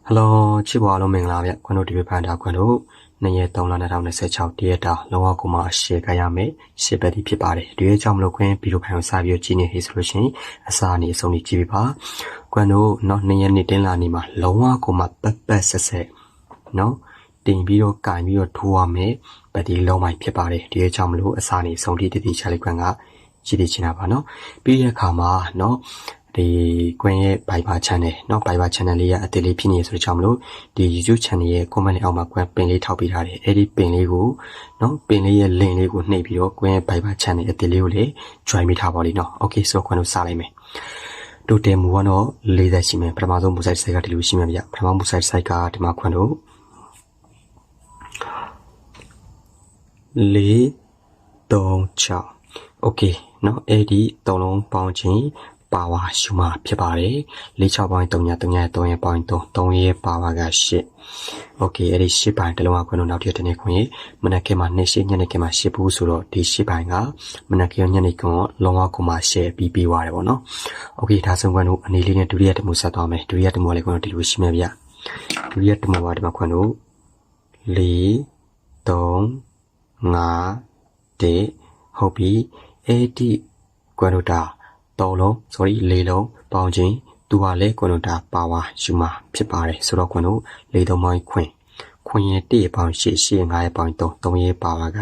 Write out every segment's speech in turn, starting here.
Hello, chị bảo lo mình làm vậy, quan điểm phản đạo quan điểm, này tông là nào sẽ chào tiệt đó, lâu cũng mà sẽ cái gì mấy, sẽ bị đi phá đấy, đối trong lúc quen, ví dụ phản xạ biểu chỉ này solution, sa này xong đi chỉ phá, quan điểm nó này tên là gì mà, lâu cũng mà bớt sẽ, nó, tiền ví dụ cái ví dụ thua mấy, bị đi lâu mai phá đấy, đối trong lúc sa này xong đi trả lời quan ngã, chỉ đi chỉ nào nó, bây giờ khám mà nóဒီကွန်ရဲ့ Viber channel เนาะ Viber channel လေးကအသေးလေးဖြစ်နေဆိုတော့ကြောင့်မလို့ဒီ YouTube channel ရဲ့ comment လေးအောက်မှာကွန်ပင်လေးထောက်ပေးထားတယ်အဲ့ဒီပင်လေးကိုเนาะပင်လေးရဲ့ link လေးကိုနှိပ်ပြီးတော့ကွန်ရဲ့ Viber channel အသေးလေးကိုလေ join မိထားပါလိမ့်เนาะ okay ဆိုတော့ကွန်တို့စလိုက်မယ်တိုတယ်မူကတော့40ရှိမယ်ပထမဆုံးမူ site ကဒီလိုရှိမယ်ဗျပထမမူ site ကဒီမှာခွန်တို့436 okay เนาะအဲ့ဒီ3လုံးပေါင်းချင်းပါဝါရှုမှာဖြစ်ပါတယ်46ပေါင်း3ည3ည3ရဲ့ပေါင်း3ရဲ့ပါဝါက8 okay အဲ့ဒီ8ပိုင်းတလုံးကခွန်းတော့နောက်တစ်နေ့ခွန်းရေးမနက်ခင်းမှာ2 8ညနေခင်းမှာ8ဘူးဆိုတော့ဒီ8ပိုင်းကမနက်ခင်းညနေခင်းလုံးဝကိုမှ8ပြီးပြီးသွားတယ်ပေါ့နော် okay ဒါဆိုခွန်းတို့အနေလေးနဲ့ဒုတိယတမှုဆက်သွားမယ်ဒုတိယတမှုကလည်းခွန်းတို့ဒီလိုရှိမယ်ဗျဒုတိယတမှုကဒီမှာခွန်းတို့4 3 5 1ဟုတ်ပြီအဲ့ဒီခွန်းတို့တာ3လုံး sorry 4လုံးပေါင်းချင်းသူကလည်းကွန်ဒတာပါဝါယူမှာဖြစ်ပါတယ်ဆိုတော့ကွန်တို့4 3ပေါင်းခွင်ရဲ့1ရဲ့ပေါင်း8 8ရဲ့5ရဲ့ပေါင်း3ရဲ့ပါဝါက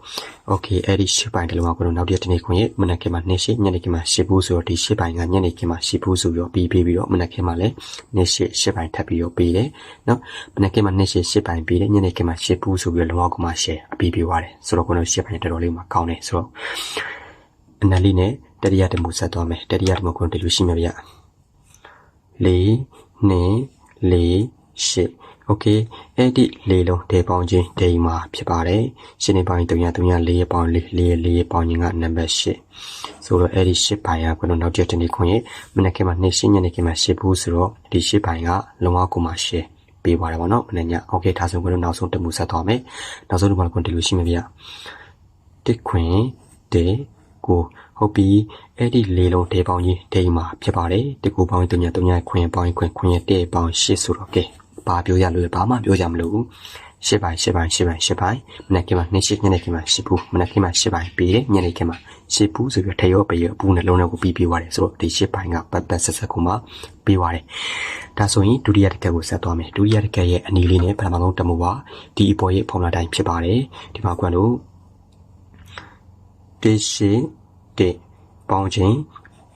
8 okay အဲ့ဒီ8ပိုင်းတလုံးကကွန်တို့နောက်တစ်နေ့ခွင်ရဲ့မနက်ခင်းမှာ2 8ညနေခင်းမှာ8ဘူးဆိုတော့ဒီ8ပိုင်းကညနေခင်းမှာ8ဘူးဆိုပြီးတော့ပြီးပြီးတော့မနက်ခင်းမှာလည်း2 8 8ပိုင်းထပ်ပြီးတော့ပြီးတယ်နော်မနက်ခင်းမှာ2 8 8ပိုင်းပြီးတယ်ညနေခင်းမှာ8ဘူးဆိုပြီးတော့လုံးဝကမှ8အပြီးပြီးသွားတယ်ဆိုတော့ကွန်တို့8ပိုင်းတော်တော်လေးမှာကောင်းတယ်ဆိုတော့အနလေးနဲ့တတိယတမှုဆက်သွားမယ်တတိယတမှုကိုဒီလိုရှိမှာဗျ4 2 4 8 okay အဲ့ဒီ4လုံးဒေပေါင်းချင်းဒိမ်မှာဖြစ်ပါတယ်ရှင်းနေပေါင်း3 3 4ရဲ့ပေါင်း4 4ပေါင်းချင်းကနံပါတ်8ဆိုတော့အဲ့ဒီ8ပိုင်းကကိုတော့နောက်ကျတဲ့နေ့ခွင့်ရမနက်ခင်းမှာ2 8ညနေခင်းမှာ8ဘူးဆိုတော့ဒီ8ပိုင်းကလုံးဝကိုမှ8ပေးပါတယ်ဗောနော်မနေ့ည okay ဒါဆိုကိုတော့နောက်ဆုံးတမှုဆက်သွားမယ်နောက်ဆုံးတမှုကိုဒီလိုရှိမှာဗျတစ်ခွင်တေကိုဟုတ်ပြီအဲ့ဒီ၄လုံးဒေပေါင်းကြီးဒိမ်မှာဖြစ်ပါတယ်တကူပေါင်း3 3ခွင်ပေါင်းခွင်ရဲ့1ပေါင်း8ဆိုတော့ကဲဘာပြောရလို့ဘာမှပြောကြမလို့8ပိုင်းမနက်ခင်းမှာ2 8ညနေခင်းမှာ8ဘူးမနက်ခင်းမှာ8ပိုင်းပြီးညနေခင်းမှာ8ဘူးဆိုပြီးထရောပရဘူးနှလုံးနဲ့ကိုပြီးသွားတယ်ဆိုတော့ဒီ8ပိုင်းကပတ်ဆက်ကိုမှပြီးသွားတယ်ဒါဆိုရင်ဒုတိယတစ်ခါကိုဆက်သွားမယ်ဒုတိယတစ်ခါရဲ့အနီလေးနဲ့ပထမဆုံးတမှုပါဒီအပေါ်ရဲ့ဖော်လာတိုင်းဖြစ်ပါတယ်ဒီမှာကွန်လို့1 8ပေါင်းချင်း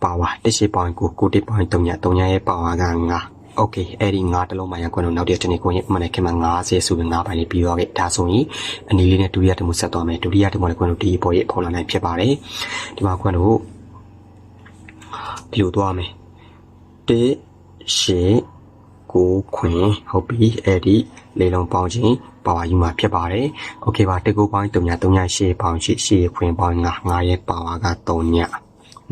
ပါဝါ1ပေါင်း9 9ပေါင်း3ရဲ့ပါဝါက9 okay အဲ့ဒီ9တလုံးမှရကွန်းတော့နောက်တစ်နေ့ကိုရင်မနေ့ကမှ90ဆိုပြီး9ပိုင်းလေးပြီးသွားခဲ့ဒါဆိုရင်အနည်းလေးနဲ့ဒုတိယတမှုဆက်သွားမယ်ဒုတိယတမှုလည်းကွန်းတို့ဒီပေါ်ရဲ့ဖော်လာနိုင်ဖြစ်ပါတယ်ဒီမှာကွန်းတို့ဒီလိုသွားမယ်1 8 9ခွင်ဟုတ်ပြီအဲ့ဒီလေးလုံးပေါင်းချင်းပါဝါယူမှာဖြစ်ပါတယ်။ Okay ပါတကူပေါင်း3 3 8ပေါင်း8ခွင်ပေါင်း9ရဲ့ပါဝါက3ည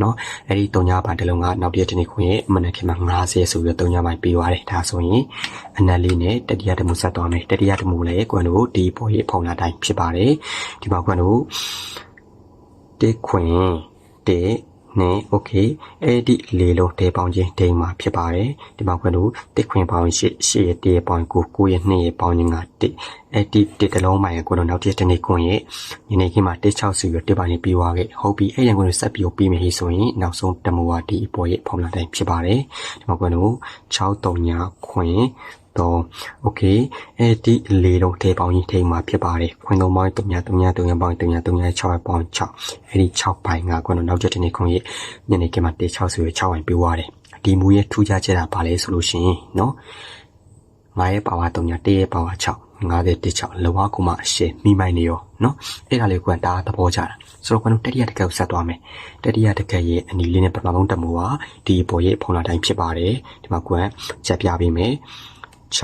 နော်အဲ့ဒီ3ညပိုင်းတစ်လုံးကနောက်တစ်နေ့ခွင်ရဲ့မနက်ခင်းမှာ90ဆိုပြီးတော့3ညပိုင်းပြီးသွားတယ်ဒါဆိုရင်အနက်လေးနဲ့တတိယတမှုဆက်သွားမယ်တတိယတမှုလည်းကွန်းတို့ဒီပေါ်ရဲ့ဖောင်လာတိုင်းဖြစ်ပါတယ်ဒီမှာကွန်းတို့တစ်ခွင်နဲ့ okay အဲ့ဒီလေးလုံးတဲပေါင်းချင်းဒိမ်မှာဖြစ်ပါတယ်ဒီမှာခွန်းတို့တစ်ခွင်ပေါင်း8ရဲ့1ပေါင်း9 9ရဲ့2ရဲ့ပေါင်းချင်းက1အဲ့ဒီတစ်တလုံးမှရကိုတော့နောက်တစ်နေ့ခွန်းရဲ့ညနေခင်းမှာ160ဆိုပြီး1ပိုင်းပြီးသွားခဲ့ဟုတ်ပြီအဲ့ရန်ကိုဆက်ပြီးပြီးမယ်ဆိုရင်နောက်ဆုံးတမဝဒီအပေါ်ရဲ့ဖော်လာတိုင်းဖြစ်ပါတယ်ဒီမှာခွန်းတို့6 3ညခွင်တော့ okay အဲ့ဒီလေးလုံးထဲပေါင်းကြီးထိမှာဖြစ်ပါတယ်ခွန်းလုံးပေါင်း3 3 3 3ပေါင်း3 3 6ပေါင်း6အဲ့ဒီ6ပိုင်းကကွန်းတော့နောက်တစ်နေ့ခွန်းရဲ့ညနေခင်းမှာ160ဆိုပြီး6ပိုင်းပြီးသွားတယ်ဒီမူရဲ့ထူးခြားချက်တာပါလဲဆိုလို့ရှိရင်เนาะ9ရဲ့ပါဝါ3 1ရဲ့ပါဝါ6 50 လောကကိုမှအရှင်းမိမိုင်းနေရောเนาะအဲ့ဒါလေးကွန်းဒါသဘောကျတာဆိုတော့ကွန်းတို့တတိယတစ်ခါကိုဆက်သွားမယ်တတိယတစ်ခါရဲ့အနီလေးနဲ့ပထမဆုံးတမှုကဒီပေါ်ရဲ့ဖောင်လာတိုင်းဖြစ်ပါတယ်ဒီမှာကွန်းချက်ပြပေးမယ်6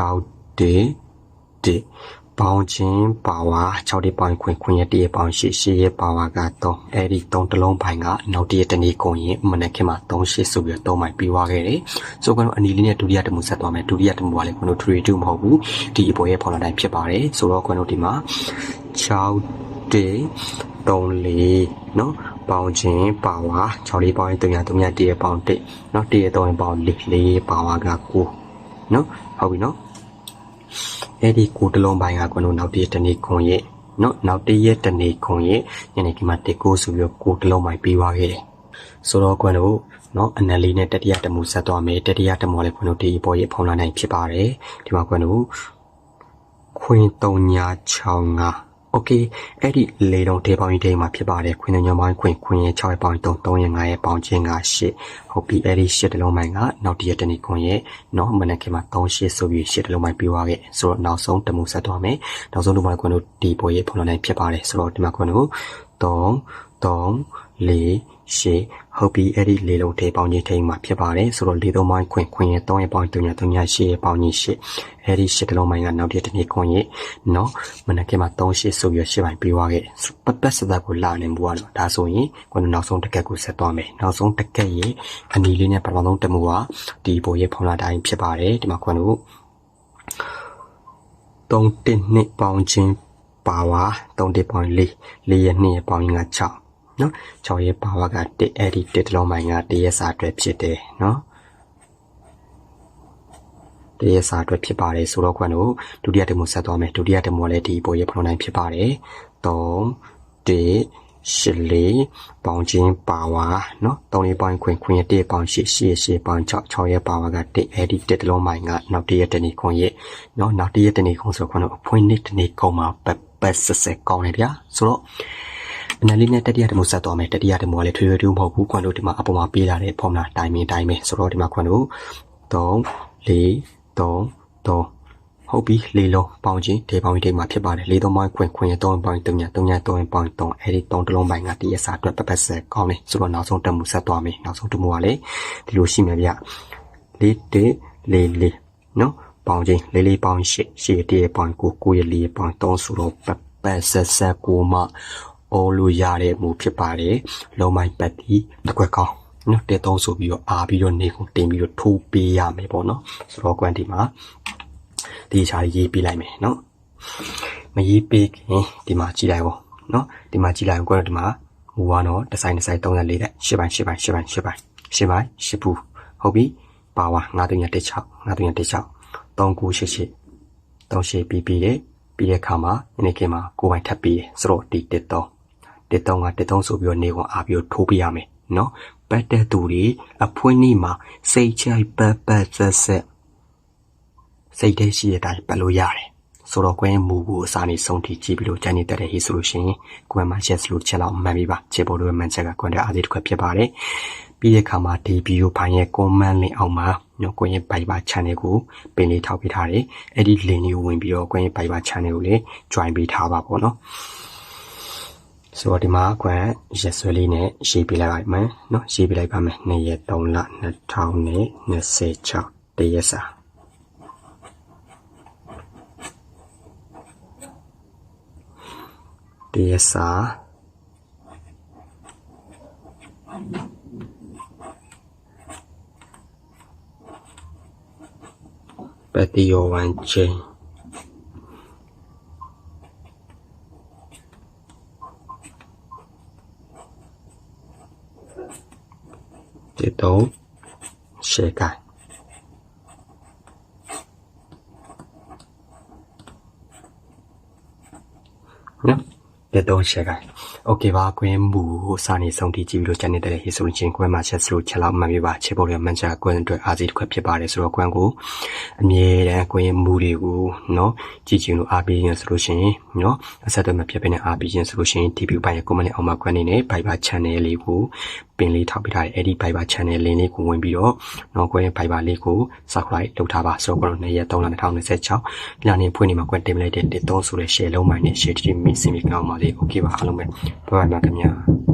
ပေါင်းချင်းပါဝါ6ပေါင်းခွင်ရဲ့1ပေါင်း8ရဲ့ပါဝါက3အဲ့ဒီ3တလုံးပိုင်းကနောက်တစ်တနေ့ကုန်ရင်မနက်ခင်းမှာ3 8ဆိုပြီးတော့3ပိုင်းပြီးသွားခဲ့တယ်ဆိုကတော့အနီလေးနဲ့ဒုတိယတမှုဆက်သွားမယ်ဒုတိယတမှုကလည်းကျွန်တော်တို့3 2မဟုတ်ဘူးဒီအပေါ်ရဲ့ဖော်လာတိုင်းဖြစ်ပါတယ်ဆိုတော့ကျွန်တော်ဒီမှာ6 3 4နော်ပေါင်းချင်းပါဝါ6ပေါင်း3 3 1ပေါင်း1နော်1 3ပေါင်း4 4ပါဝါက9နော်ဟုတ်ပြီနော် Eddie Coodlon by Agono now did any conye, not yet any conye, and a kimate goes to your Coodlon might be waggy. So, Guano, no, and a line at the Atamusato made at the Atamolecono boy upon a night pipare, Timaguano, Quintonia Changa. Okay, Eddie laid on table in day my pibare, Queen in your mind, Queen, Chow point, don't yang I about Jenga shit. Hope Eddie shit along my gut, not yet any conye, no, when I came out, don't shit so you shit along my piwage. So now song the Musatome, now so do my guano deep boy upon a night pibare, so the Macono, dong, lay, she, hope Eddie laid on table on your tay my pibare, so little my queen, don't about to your she about ye shit. Eddie shit along my gut, not yet any conye, no, when I came out, don't shit so you shit my piwage. But best that would learn in one, that's only when now song the cago set on me, now song the kay, and the linear parallel the mua, the boy upon a dime pibare, the Macono. Don't think bouncing power, don't depend lay near bowing a chow. No, chow ye power got the edited long my got the yes I trap shit, no. The yes I trap pibare, so loquano, to the Atamusatome, to the Atamoleti boy upon a pibare, don't de shilly bouncing power, no, don't bound queen day bound she bound chow ye power got the edited long my got not the any conye, no, not the any consequence of pointed ni coma, but best second, so. Nalina tadi ada musa to me tadi ada mole tu tu mau ku kwano di ma apo ma pi la de phom la tai me so ro di ma kwano tong li tong to ho bi li lo paung chin de paung de ma phit ba de li tong paung kwin tong paung tong nya tong paung tong ai di tong tlong bai nga ti ya sa twat pat se kaung ni so ro naw song tat mu sat twa me naw song tu mu wa le di lo shi me bya li de li no paung chin li paung shi de paung ku ye li paung tong so ro pat se ku ma all yare move pipare, low my petty, the quick call. No, they also be your abi your nickel, team your 2 p.m. no, so quantima. These are ye be like me, no? May ye big, the machi level, no, the machi level grandma, one or the sign side on the leader, shibai, shipu, hobby, power, nothing at the chow, don't go she, don't she be a kama, and a kama, go and tappy, throw the door. The tongue at the tongues of your neighbor up your topiame, no? Better to read a poinima, say chai say they see it at Baloyare. So when Mugu Sani Sonti Chibilo janitor his solution, Grandma Chess Lucella Mamiba, Chebolo Mansaga Quanda Adit Quapare, be a kama debut pine manly alma, no going by channel, Benny Taupitare, Edit Lenny win be your going by channel, try be Tababono. So the mark where Jesuli ne, she be like man, no, she be like me, ne yet don't let the town ne say chow, the yes. The yes, but the one chain. The dog shake. No, the dog shake. Okay, va queen boo, sunny song teaching you channel that his origin, when much as through Chala Mamiba, Chebolo Mancha, going to as it quip your bodies or quango, and ye queen moody goo, no, teaching you RB solution, no, a set of my pippin RB solution, TP by a common on my quanine, by channel legal. Benly Tapitai Eddie Piper Channel Lini Kumbio, no going Piper Liku, Sakurai, Lotaba, so grown a town town set chow, Lani Punima contemplated the Don Sure Shell, my shade, missing Mali, Okiva Halome, Poemacamia.